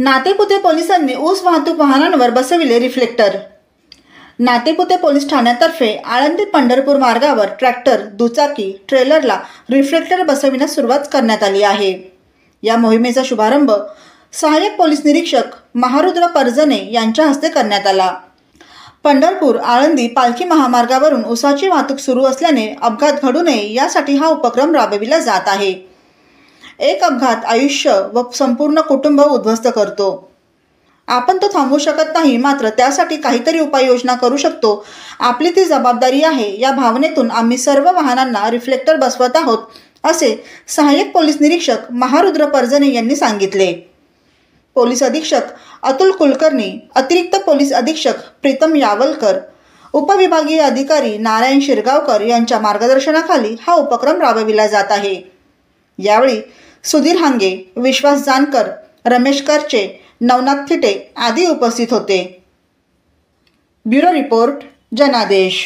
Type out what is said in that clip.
नातेपुते पोलिसांनी ऊस वाहतूक वाहनांवर बसविले रिफ्लेक्टर। नातेपुते पोलीस ठाण्यातर्फे आळंदी पंढरपूर मार्गावर ट्रॅक्टर, दुचाकी, ट्रेलरला रिफ्लेक्टर बसविण्यास सुरुवात करण्यात आली आहे। या मोहिमेचा शुभारंभ सहाय्यक पोलीस निरीक्षक महारुद्र परजने यांच्या हस्ते करण्यात आला। पंढरपूर आळंदी पालखी महामार्गावरून ऊसाची वाहतूक सुरू असल्याने अपघात घडू नये यासाठी हा उपक्रम राबविला जात आहे। एक अपघात आयुष्य व संपूर्ण कुटुंब उद्ध्वस्त करतो। आपण तो थांबवू शकत नाही, मात्र त्यासाठी काहीतरी उपाययोजना करू शकतो। आपली ती जबाबदारी आहे या भावनेतून आम्ही सर्व वाहनांना रिफ्लेक्टर बसवत आहोत, असे सहाय्यक पोलीस निरीक्षक महारुद्र परजने यांनी सांगितले। पोलीस अधीक्षक अतुल कुलकर्णी, अतिरिक्त पोलीस अधीक्षक प्रीतम यावलकर, उपविभागीय अधिकारी नारायण शिरगावकर यांच्या मार्गदर्शनाखाली हा उपक्रम राबविला जात आहे। यावेळी सुधीर हांगे, विश्वास जानकर, रमेश करचे, नवनाथ थिटे आदी उपस्थित होते। ब्युरो रिपोर्ट, जनादेश।